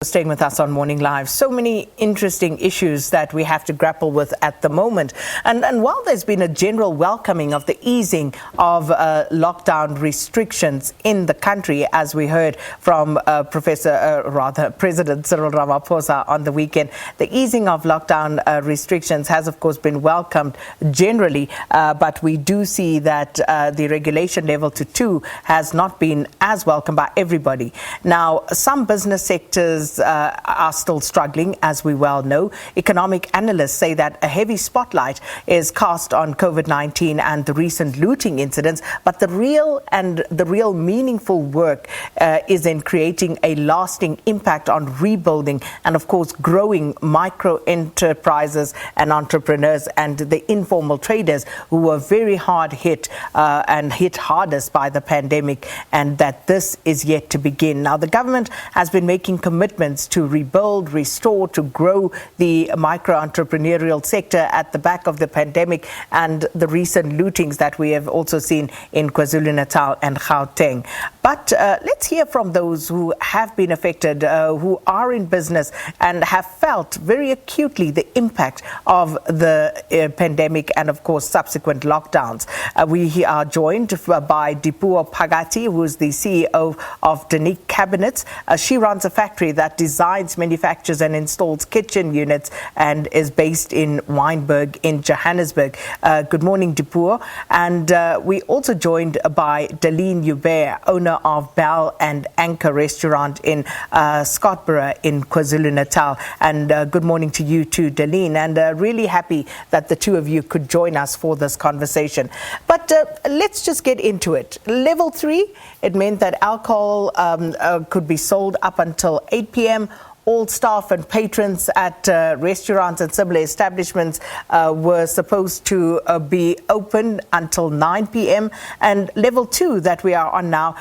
Staying with us on Morning Live. So many interesting issues that we have to grapple with at the moment. And while there's been a general welcoming of the easing of lockdown restrictions in the country, as we heard from President Cyril Ramaphosa on the weekend, the easing of lockdown restrictions has, of course, been welcomed generally. But we do see that the regulation level to 2 has not been as welcomed by everybody. Now, some business sectors are still struggling, as we well know. Economic analysts say that a heavy spotlight is cast on COVID-19 and the recent looting incidents, but the real meaningful work is in creating a lasting impact on rebuilding and, of course, growing micro enterprises and entrepreneurs and the informal traders who were very hard hit and hit hardest by the pandemic, and that this is yet to begin. Now, the government has been making commitments to rebuild, restore, to grow the micro-entrepreneurial sector at the back of the pandemic and the recent lootings that we have also seen in KwaZulu-Natal and Gauteng. But let's hear from those who have been affected, who are in business and have felt very acutely the impact of the pandemic and, of course, subsequent lockdowns. We are joined by Dipuo Phakathi, who is the CEO of Denic Cabinets. She runs a factory that designs, manufactures and installs kitchen units and is based in Wynberg in Johannesburg. Good morning, Dipuo. And we also joined by Dalene Joubert, owner of Bell and Anchor restaurant in Scottburgh in KwaZulu-Natal. And good morning to you too, Dalene. And really happy that the two of you could join us for this conversation. But let's just get into it. Level 3, it meant that alcohol could be sold up until 8 p.m. All staff and patrons at restaurants and similar establishments were supposed to be open until 9 p.m. And level 2 that we are on now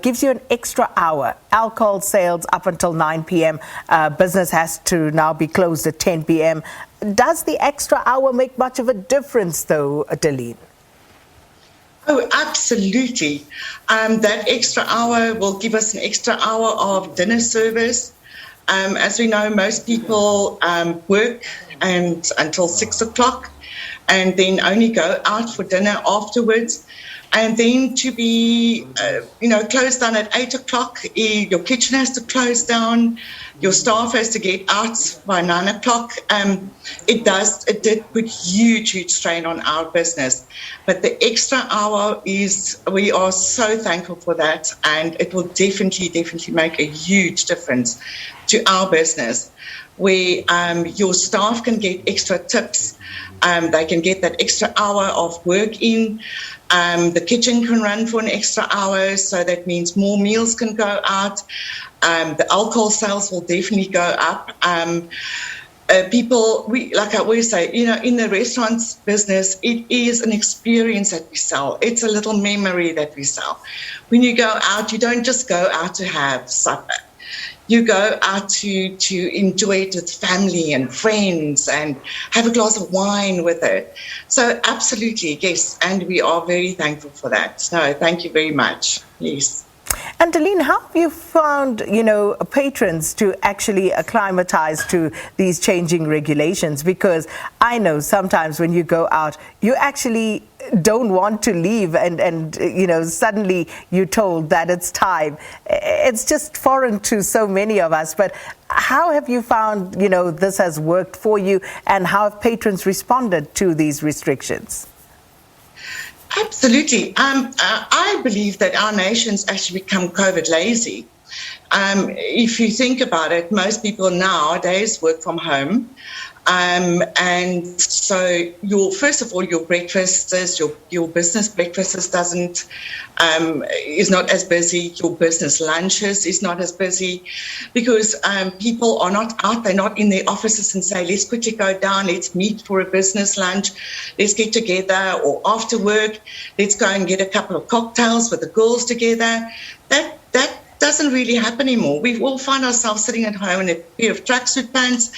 gives you an extra hour. Alcohol sales up until 9 p.m. Business has to now be closed at 10 p.m. Does the extra hour make much of a difference, though, Dalene? Oh, absolutely. That extra hour will give us an extra hour of dinner service. As we know, most people work until 6 o'clock and then only go out for dinner afterwards. And then to be, closed down at 8 o'clock, your kitchen has to close down, your staff has to get out by 9 o'clock. It did put huge strain on our business. But the extra hour we are so thankful for that, and it will definitely make a huge difference to our business, where your staff can get extra tips. They can get that extra hour of work in. The kitchen can run for an extra hour, so that means more meals can go out. The alcohol sales will definitely go up. People, like I always say, in the restaurants business, it is an experience that we sell. It's a little memory that we sell. When you go out, you don't just go out to have supper. You go out to enjoy it with family and friends and have a glass of wine with it. So absolutely, yes, and we are very thankful for that. So thank you very much. Yes. And Dalene, how have you found, patrons to actually acclimatize to these changing regulations? Because I know sometimes when you go out, you actually don't want to leave and suddenly you're told that it's time. It's just foreign to so many of us. But how have you found, this has worked for you, and how have patrons responded to these restrictions? Absolutely. I believe that our nation's actually become COVID lazy. If you think about it, most people nowadays work from home. And so first of all, your breakfasts, your business breakfasts is not as busy. Your business lunches is not as busy because people are not out. They're not in their offices and say, let's quickly go down. Let's meet for a business lunch. Let's get together, or after work, let's go and get a couple of cocktails with the girls together. That doesn't really happen anymore. We all find ourselves sitting at home in a pair of tracksuit pants,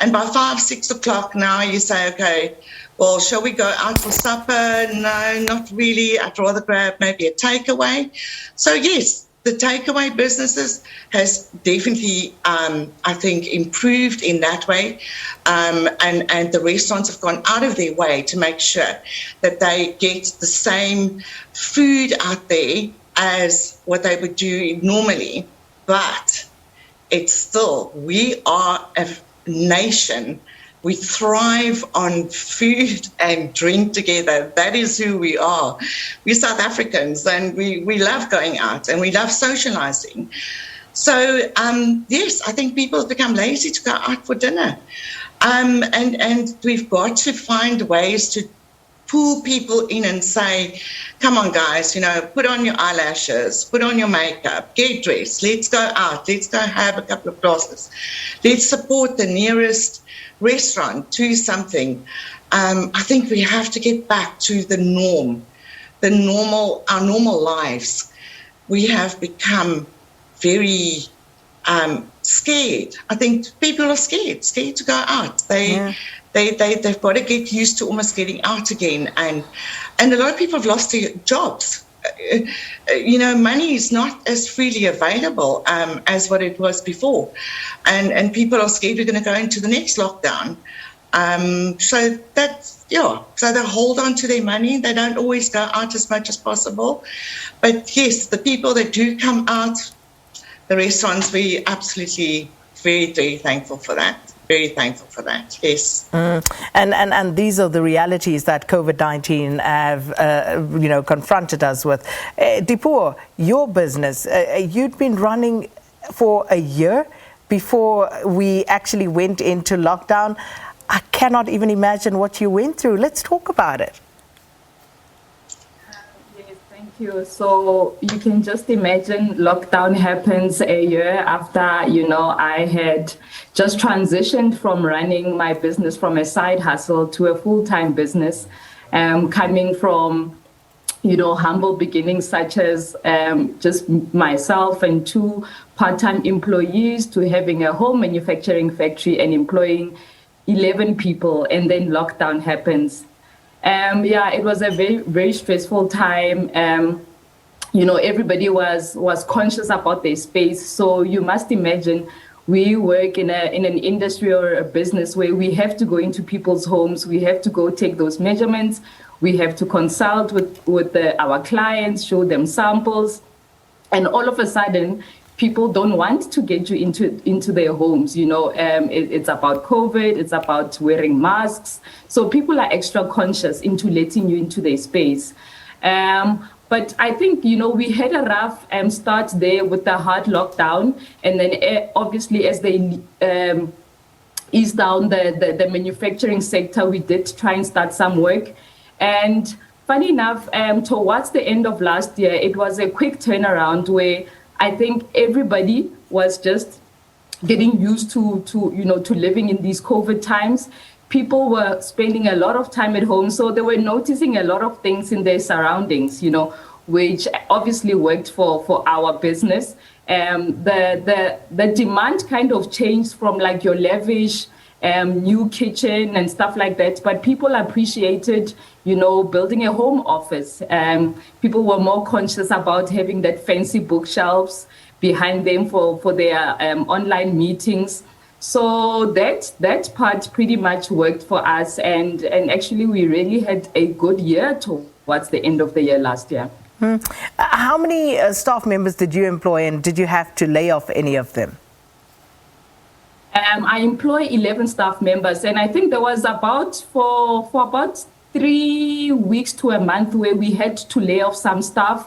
and by 5, 6 o'clock now you say, okay, well, shall we go out for supper? No, not really. I'd rather grab maybe a takeaway. So yes, the takeaway businesses has definitely, I think, improved in that way. And the restaurants have gone out of their way to make sure that they get the same food out there as what they would do normally. But it's still, we are a nation. We thrive on food and drink together. That is who we are. We're South Africans, and we love going out and we love socializing. So, yes, I think people have become lazy to go out for dinner. And we've got to find ways to pull people in and say, come on, guys, put on your eyelashes, put on your makeup, get dressed, let's go out, let's go have a couple of glasses. Let's support the nearest restaurant, do something. I think we have to get back to the norm, our normal lives. We have become very scared. I think people are scared to go out. They've got to get used to almost getting out again. And a lot of people have lost their jobs. Money is not as freely available as what it was before. And people are scared we're going to go into the next lockdown. So they hold on to their money. They don't always go out as much as possible. But yes, the people that do come out, the restaurants, we absolutely very, very thankful for that. Very thankful for that, yes. And these are the realities that COVID-19 have, confronted us with. Dipuo, your business, you'd been running for a year before we actually went into lockdown. I cannot even imagine what you went through. Let's talk about it. Thank you. So you can just imagine lockdown happens a year after, I had just transitioned from running my business from a side hustle to a full-time business, coming from, humble beginnings such as just myself and 2 part-time employees to having a home manufacturing factory and employing 11 people, and then lockdown happens. It was a very, very stressful time. Everybody was conscious about their space. So you must imagine we work in an industry or a business where we have to go into people's homes. We have to go take those measurements. We have to consult with our clients, show them samples. And all of a sudden, people don't want to get you into their homes. It's about COVID, it's about wearing masks. So people are extra conscious into letting you into their space. But I think, we had a rough start there with the hard lockdown. And then obviously as they eased down the manufacturing sector, we did try and start some work. And funny enough, towards the end of last year, it was a quick turnaround where I think everybody was just getting used to living in these COVID times. People were spending a lot of time at home, so they were noticing a lot of things in their surroundings, which obviously worked for our business. The demand kind of changed from like your lavish new kitchen and stuff like that, but people appreciated, building a home office. People were more conscious about having that fancy bookshelves behind them for their online meetings. So that part pretty much worked for us, and actually we really had a good year towards the end of the year last year. How many staff members did you employ, and did you have to lay off any of them? I employ 11 staff members, and I think there was for about 3 weeks to a month where we had to lay off some staff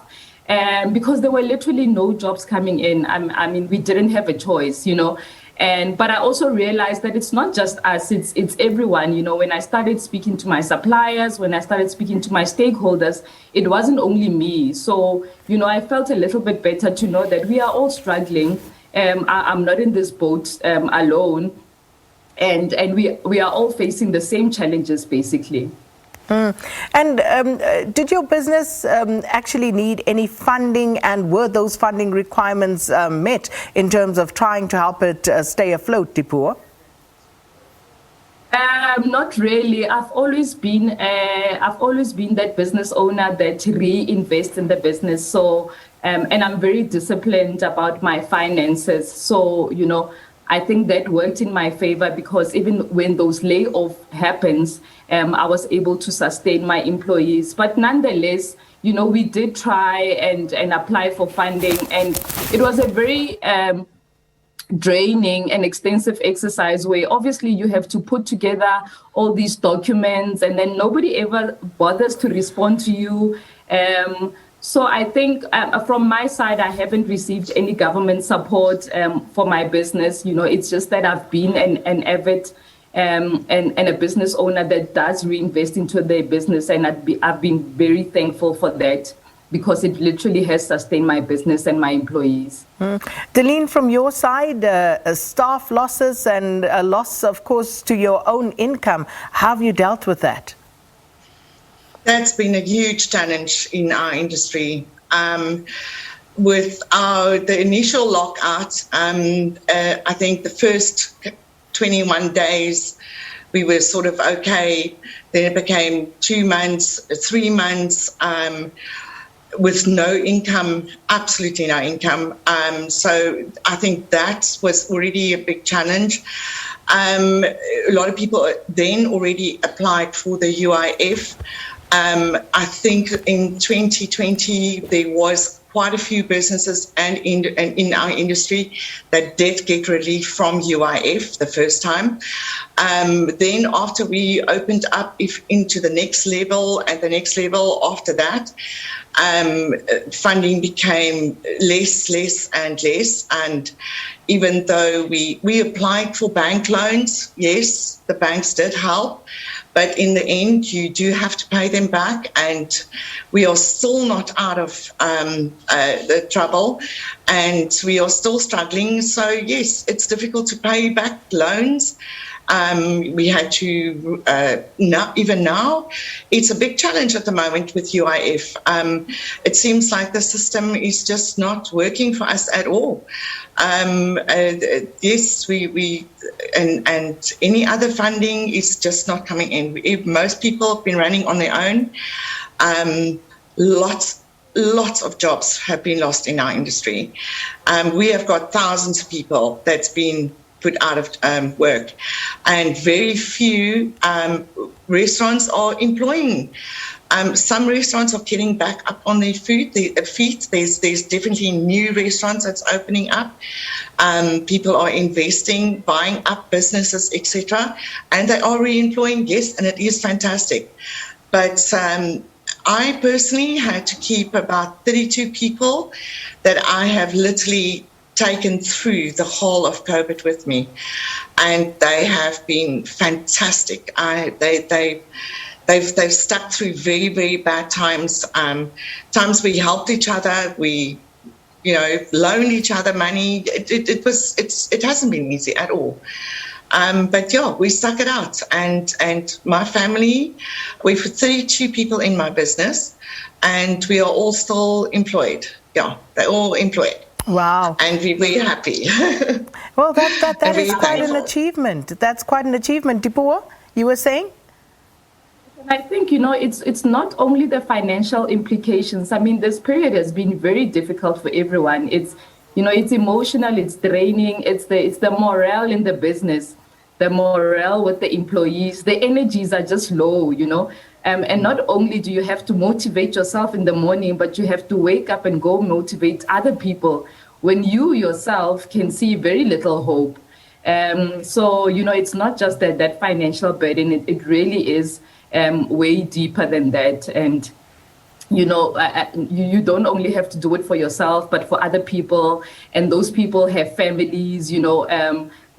because there were literally no jobs coming in. I mean, we didn't have a choice, But I also realized that it's not just us, it's everyone. When I started speaking to my suppliers, when I started speaking to my stakeholders, it wasn't only me. So, I felt a little bit better to know that we are all struggling. I'm not in this boat alone. And we are all facing the same challenges, basically. And did your business actually need any funding, and were those funding requirements met in terms of trying to help it stay afloat, Dipuo? Not really. I've always been that business owner that reinvests in the business. So, and I'm very disciplined about my finances. So, I think that worked in my favor, because even when those layoff happens, I was able to sustain my employees. But nonetheless, we did try and apply for funding, and it was a very draining and extensive exercise where obviously you have to put together all these documents, and then nobody ever bothers to respond to you. So I think from my side, I haven't received any government support for my business. It's just that I've been an avid and a business owner that does reinvest into their business, and I've been very thankful for that, because it literally has sustained my business and my employees. Dalene, from your side, staff losses and a loss, of course, to your own income. How have you dealt with that? That's been a huge challenge in our industry. With the initial lockout, I think the first 21 days, we were sort of okay. Then it became 2 months, 3 months, with no income, absolutely no income. So I think that was already a big challenge. A lot of people then already applied for the UIF. I think in 2020, there was quite a few businesses and in our industry that did get relief from UIF the first time. Then after we opened up into the next level and the next level after that, funding became less and less. And even though we applied for bank loans, yes, the banks did help. But in the end, you do have to pay them back, and we are still not out of the trouble, and we are still struggling. So yes, it's difficult to pay back loans. We had to, even now, it's a big challenge at the moment with UIF. It seems like the system is just not working for us at all. Yes, and any other funding is just not coming in. Most people have been running on their own. Lots of jobs have been lost in our industry. We have got thousands of people that's been put out of work, and very few restaurants are employing. Some restaurants are getting back up on their feet. There's definitely new restaurants that's opening up. People are investing, buying up businesses, etc., and they are re-employing. Yes, and it is fantastic. But I personally had to keep about 32 people that I have literally taken through the whole of COVID with me, and they have been fantastic. They've stuck through very, very bad times. Times we helped each other, we loaned each other money. It hasn't been easy at all. But yeah, we stuck it out, and my family, we've 32 people in my business, and we are all still employed. Yeah, they're all employed. Wow. And we're very happy. Well, that is quite an achievement. That's quite an achievement. Dipuo, you were saying? I think, it's not only the financial implications. I mean, this period has been very difficult for everyone. It's, it's emotional, it's draining, it's the morale in the business, the morale with the employees, the energies are just low, And not only do you have to motivate yourself in the morning, but you have to wake up and go motivate other people when you yourself can see very little hope. So, it's not just that financial burden. It really is way deeper than that. And, you don't only have to do it for yourself, but for other people. And those people have families,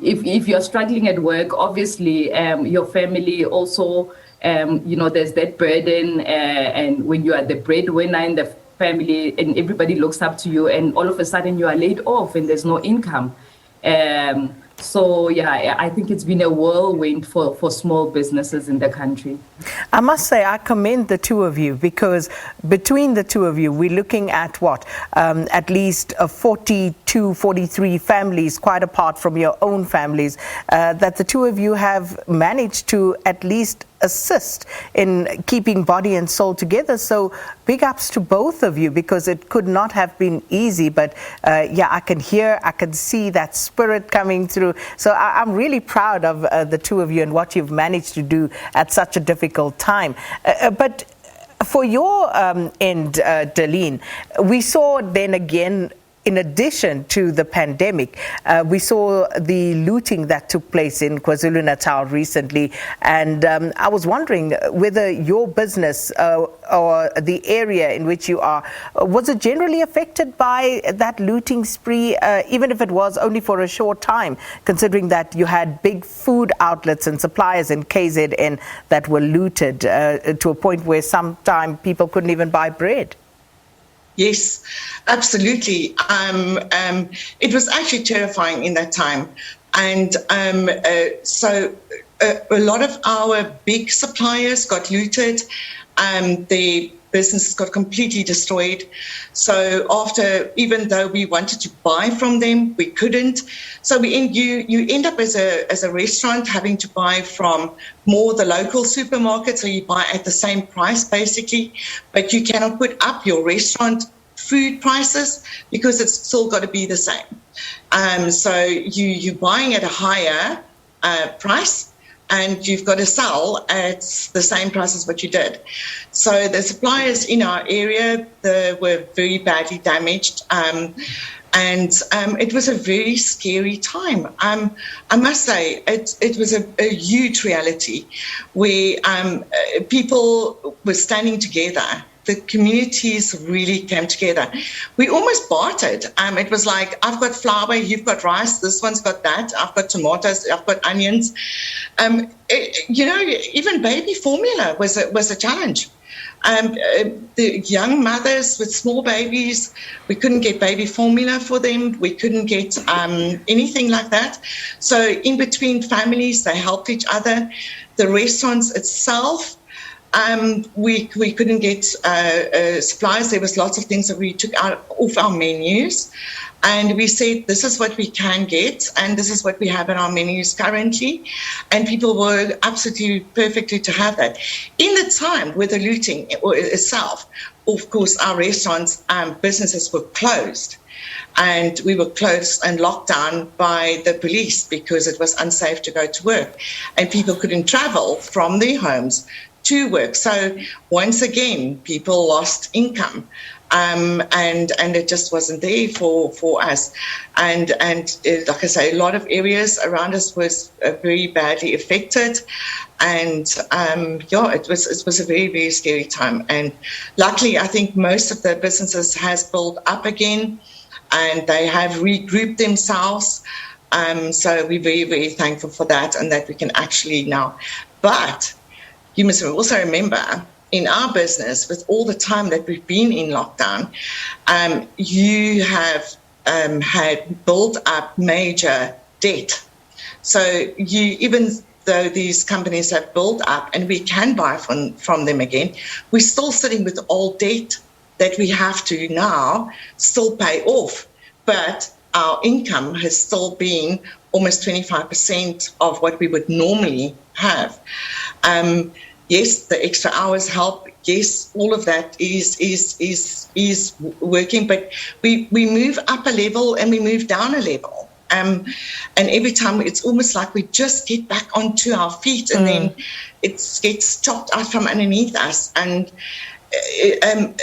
if you're struggling at work, obviously, your family also, there's that burden. And when you are the breadwinner in the family and everybody looks up to you, and all of a sudden you are laid off and there's no income. So, yeah, I think it's been a whirlwind for small businesses in the country. I must say, I commend the two of you, because between the two of you, we're looking at at least 42, 43 families, quite apart from your own families, that the two of you have managed to at least assist in keeping body and soul together. So big ups to both of you, because it could not have been easy. But I can see that spirit coming through. So I'm really proud of the two of you and what you've managed to do at such a difficult time. But for your end, Dalene, we saw then again, in addition to the pandemic, we saw the looting that took place in KwaZulu-Natal recently. And I was wondering whether your business or the area in which you are, was it generally affected by that looting spree, even if it was only for a short time, considering that you had big food outlets and suppliers in KZN that were looted to a point where sometimes people couldn't even buy bread? Yes, absolutely. It was actually terrifying in that time. And so a lot of our big suppliers got looted. The businesses got completely destroyed. So even though we wanted to buy from them, we couldn't. So you end up as a restaurant having to buy from more the local supermarkets, so you buy at the same price basically, but you cannot put up your restaurant food prices because it's still got to be the same. So you're buying at a higher price, and you've got to sell at the same price as what you did. So the suppliers in our area, they were very badly damaged. And it was a very scary time. I must say, it was a huge reality where people were standing together. The communities really came together. We almost bartered. It was like, I've got flour, you've got rice, this one's got that, I've got tomatoes, I've got onions. Even baby formula was a challenge. The young mothers with small babies, we couldn't get baby formula for them. We couldn't get anything like that. So in between families, they helped each other. The restaurants itself, we couldn't get supplies. There was lots of things that we took off our menus. And we said, this is what we can get, and this is what we have in our menus currently. And people were absolutely perfectly to have that. In the time with the looting itself, of course, our restaurants and businesses were closed. And we were closed and locked down by the police because it was unsafe to go to work. And people couldn't travel from their homes to work. So once again, people lost income. And it just wasn't there for us. And like I say, a lot of areas around us was very badly affected. And it was a very, very scary time. And luckily, I think most of the businesses has built up again, and they have regrouped themselves. So we're very, very thankful for that, and that we can actually now. But you must also remember, in our business, with all the time that we've been in lockdown, you have had built up major debt. So even though these companies have built up and we can buy from them again, we're still sitting with old debt that we have to now still pay off. But our income has still been almost 25% of what we would normally have. Yes, the extra hours help. Yes, all of that is working. But we move up a level and we move down a level. And every time it's almost like we just get back onto our feet, and then it gets chopped out from underneath us. And I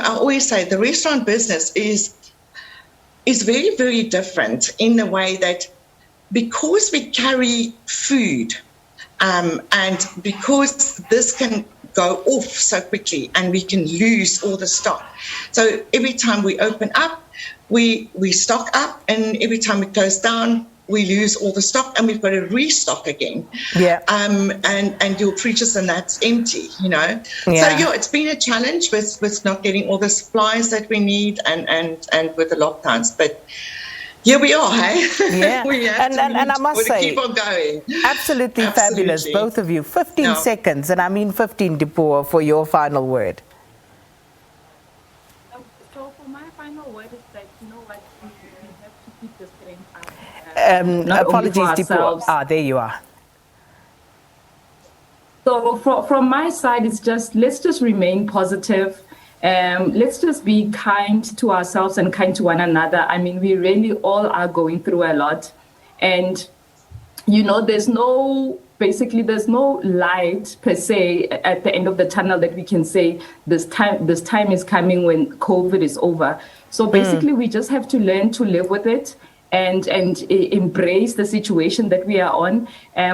always say the restaurant business is very, very different in the way that because we carry food. And because this can go off so quickly and we can lose all the stock. So every time we open up, we stock up, and every time we close down, we lose all the stock and we've got to restock again. Yeah. And your fridges and that's empty, Yeah. So it's been a challenge with not getting all the supplies that we need and with the lockdowns. But Here we are, hey? Yeah, We have and I must say, keep on going. Absolutely fabulous, both of you. 15 seconds, and I mean 15, Dipuo, for your final word. So for my final word is that, you know what, we have to keep the strength up. Apologies, Dipuo. There you are. So from my side, it's just, let's just remain positive. Let's just be kind to ourselves and kind to one another. I mean, we really all are going through a lot. And, you know, there's no light per se at the end of the tunnel that we can say this time is coming when COVID is over. So basically, we just have to learn to live with it and embrace the situation that we are on,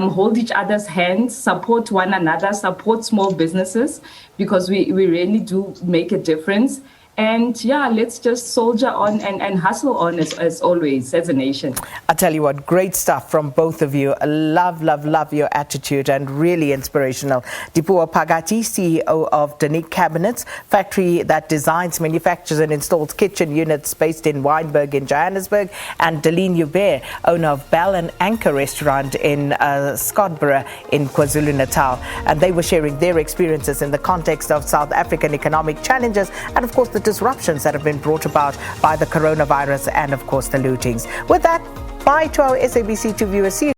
hold each other's hands, support one another, support small businesses, because we really do make a difference. And yeah, let's just soldier on and hustle on as always, as a nation. I tell you what, great stuff from both of you. Love your attitude and really inspirational. Dipuo Phakathi, CEO of Denic Cabinets, factory that designs, manufactures and installs kitchen units based in Wynberg in Johannesburg, and Dalene Joubert, owner of Bell and Anchor restaurant in Scottburgh in KwaZulu-Natal. And they were sharing their experiences in the context of South African economic challenges and, of course, the disruptions that have been brought about by the coronavirus and, of course, the lootings. With that, bye to our SABC2 viewers. See you